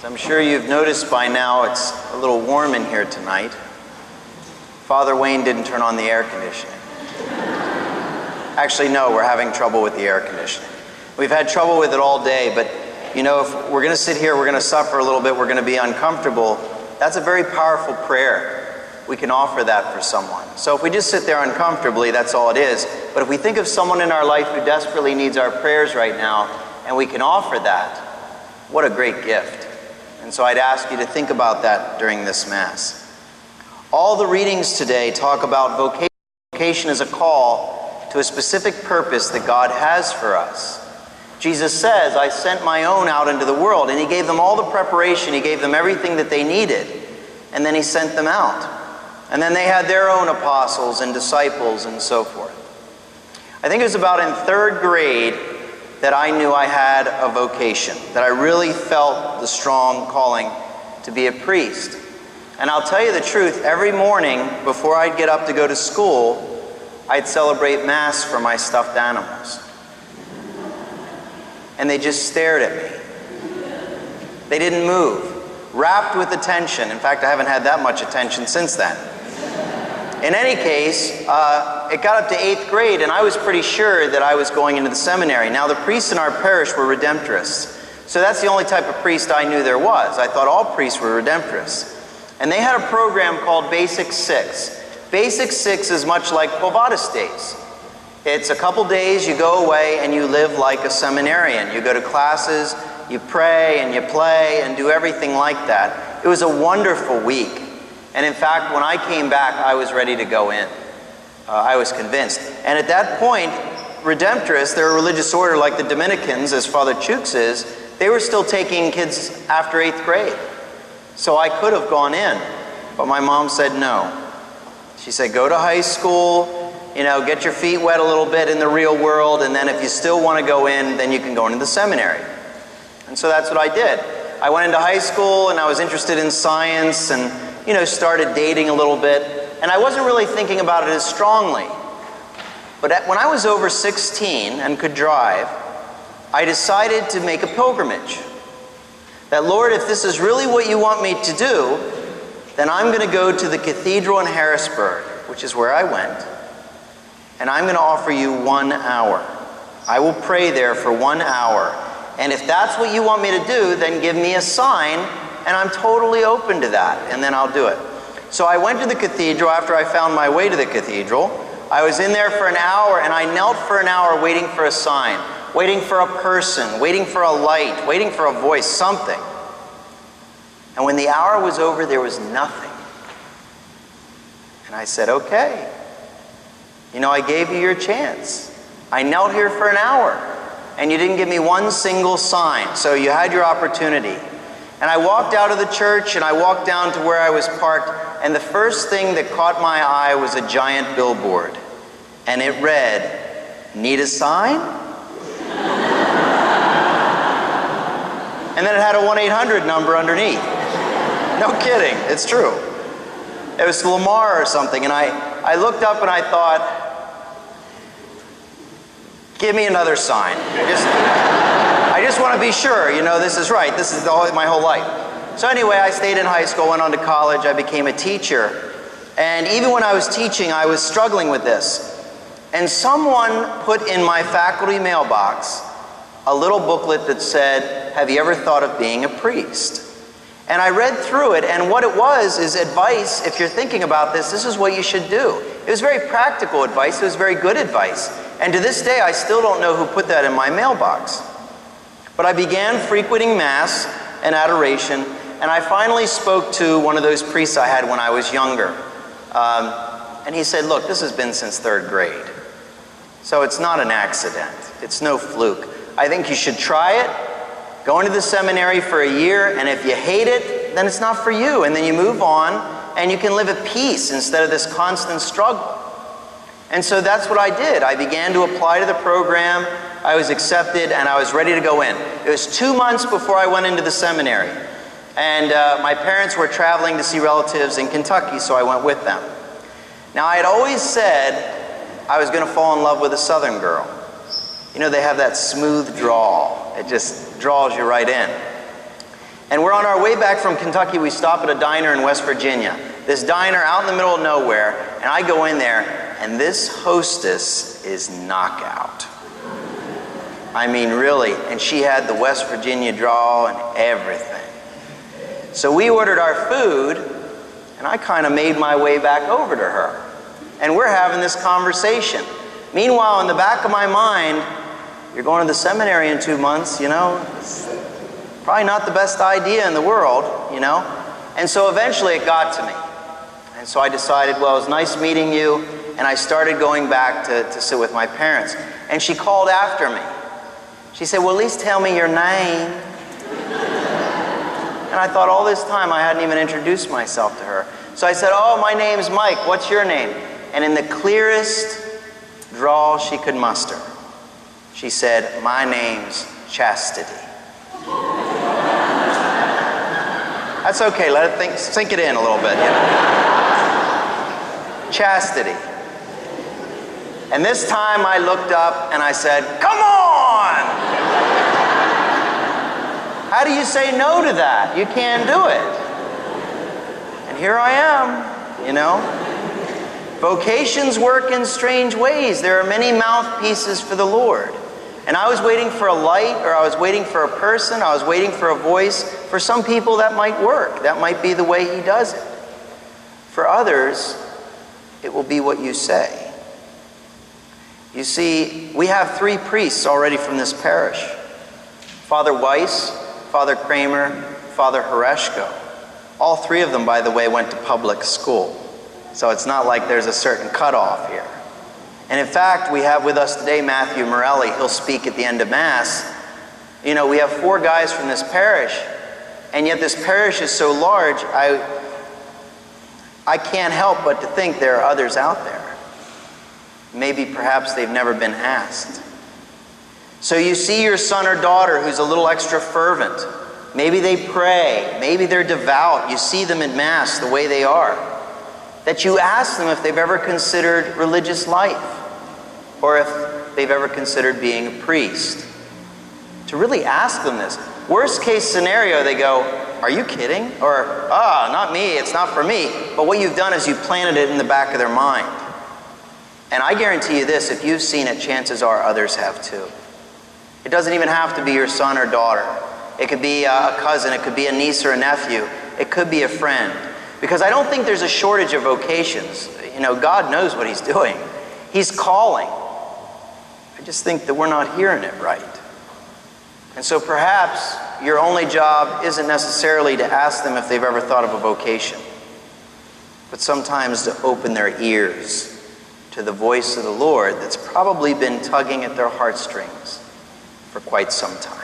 As I'm sure you've noticed by now, it's a little warm in here tonight. Father Wayne didn't turn on the air conditioning. Actually, no, we're having trouble with the air conditioning. We've had trouble with it all day, but you know, if we're going to sit here, we're going to suffer a little bit, we're going to be uncomfortable. That's a very powerful prayer. We can offer that for someone. So if we just sit there uncomfortably, that's all it is. But if we think of someone in our life who desperately needs our prayers right now, and we can offer that, what a great gift. And so I'd ask you to think about that during this Mass. All the readings today talk about vocation. Vocation is a call to a specific purpose that God has for us. Jesus says, I sent my own out into the world, and he gave them all the preparation, he gave them everything that they needed, and then he sent them out. And then they had their own apostles and disciples and so forth. I think it was about in 3rd grade that I knew I had a vocation, that I really felt the strong calling to be a priest. And I'll tell you the truth, every morning before I'd get up to go to school, I'd celebrate Mass for my stuffed animals. And they just stared at me. They didn't move, rapt with attention. In fact, I haven't had that much attention since then. In any case, it got up to 8th grade, and I was pretty sure that I was going into the seminary. Now, the priests in our parish were Redemptorists, so that's the only type of priest I knew there was. I thought all priests were Redemptorists. And they had a program called Basic 6. Basic 6 is much like Quo Vadis days. It's a couple days, you go away, and you live like a seminarian. You go to classes, you pray, and you play, and do everything like that. It was a wonderful week. And in fact, when I came back, I was ready to go in. I was convinced. And at that point, Redemptorists, they're a religious order like the Dominicans, as Father Chooks is, they were still taking kids after 8th grade. So I could have gone in, but my mom said no. She said, go to high school, you know, get your feet wet a little bit in the real world, and then if you still want to go in, then you can go into the seminary. And so that's what I did. I went into high school, and I was interested in science, and you know, started dating a little bit, and I wasn't really thinking about it as strongly. But when I was over 16 and could drive, I decided to make a pilgrimage. That, Lord, if this is really what you want me to do, then I'm going to go to the cathedral in Harrisburg, which is where I went, and I'm going to offer you 1 hour. I will pray there for 1 hour, and if that's what you want me to do, then give me a sign, and I'm totally open to that, and then I'll do it. So I went to the cathedral after I found my way to the cathedral. I was in there for an hour, and I knelt for an hour waiting for a sign, waiting for a person, waiting for a light, waiting for a voice, something. And when the hour was over, there was nothing. And I said, okay. You know, I gave you your chance. I knelt here for an hour, and you didn't give me one single sign, so you had your opportunity. And I walked out of the church, and I walked down to where I was parked, and the first thing that caught my eye was a giant billboard. And it read, need a sign? And then it had a 1-800 number underneath. No kidding, it's true. It was Lamar or something, and I looked up and I thought, give me another sign. I just want to be sure, you know, this is right. This is my whole life. So anyway, I stayed in high school, went on to college, I became a teacher. And even when I was teaching, I was struggling with this. And someone put in my faculty mailbox a little booklet that said, have you ever thought of being a priest? And I read through it, and what it was is advice. If you're thinking about this, this is what you should do. It was very practical advice. It was very good advice. And to this day, I still don't know who put that in my mailbox. But I began frequenting Mass and adoration, and I finally spoke to one of those priests I had when I was younger. And he said, look, this has been since 3rd grade. So it's not an accident. It's no fluke. I think you should try it, go into the seminary for a year, and if you hate it, then it's not for you. And then you move on, and you can live at peace instead of this constant struggle. And so that's what I did. I began to apply to the program. I was accepted, and I was ready to go in. It was 2 months before I went into the seminary. And my parents were traveling to see relatives in Kentucky, so I went with them. Now, I had always said I was going to fall in love with a Southern girl. You know, they have that smooth drawl. It just draws you right in. And we're on our way back from Kentucky. We stop at a diner in West Virginia. This diner out in the middle of nowhere, and I go in there, and this hostess is knockout. I mean, really. And she had the West Virginia drawl and everything. So we ordered our food, and I kind of made my way back over to her. And we're having this conversation. Meanwhile, in the back of my mind, you're going to the seminary in 2 months, you know. It's probably not the best idea in the world, you know. And so eventually it got to me. And so I decided, well, it was nice meeting you. And I started going back to sit with my parents. And she called after me. She said, well, at least tell me your name. And I thought all this time I hadn't even introduced myself to her. So I said, oh, my name's Mike. What's your name? And in the clearest drawl she could muster, she said, my name's Chastity. That's okay. Let it sink it in a little bit. You know? Chastity. And this time I looked up and I said, come on! How do you say no to that? You can't do it. And here I am, you know. Vocations work in strange ways. There are many mouthpieces for the Lord. And I was waiting for a light, or I was waiting for a person, I was waiting for a voice. For some people that might work. That might be the way He does it. For others, it will be what you say. You see, we have 3 priests already from this parish. Father Weiss, Father Kramer, Father Horeshko. All 3 of them, by the way, went to public school. So it's not like there's a certain cutoff here. And in fact, we have with us today Matthew Morelli. He'll speak at the end of Mass. You know, we have 4 guys from this parish, and yet this parish is so large, I can't help but to think there are others out there. Maybe perhaps they've never been asked. So you see your son or daughter who's a little extra fervent. Maybe they pray. Maybe they're devout. You see them at Mass the way they are. That you ask them if they've ever considered religious life, or if they've ever considered being a priest. To really ask them this. Worst case scenario, they go, are you kidding? Or, not me, it's not for me. But what you've done is you've planted it in the back of their mind. And I guarantee you this, if you've seen it, chances are others have too. It doesn't even have to be your son or daughter. It could be a cousin, it could be a niece or a nephew. It could be a friend. Because I don't think there's a shortage of vocations. You know, God knows what He's doing. He's calling. I just think that we're not hearing it right. And so perhaps your only job isn't necessarily to ask them if they've ever thought of a vocation, but sometimes to open their ears to the voice of the Lord that's probably been tugging at their heartstrings for quite some time.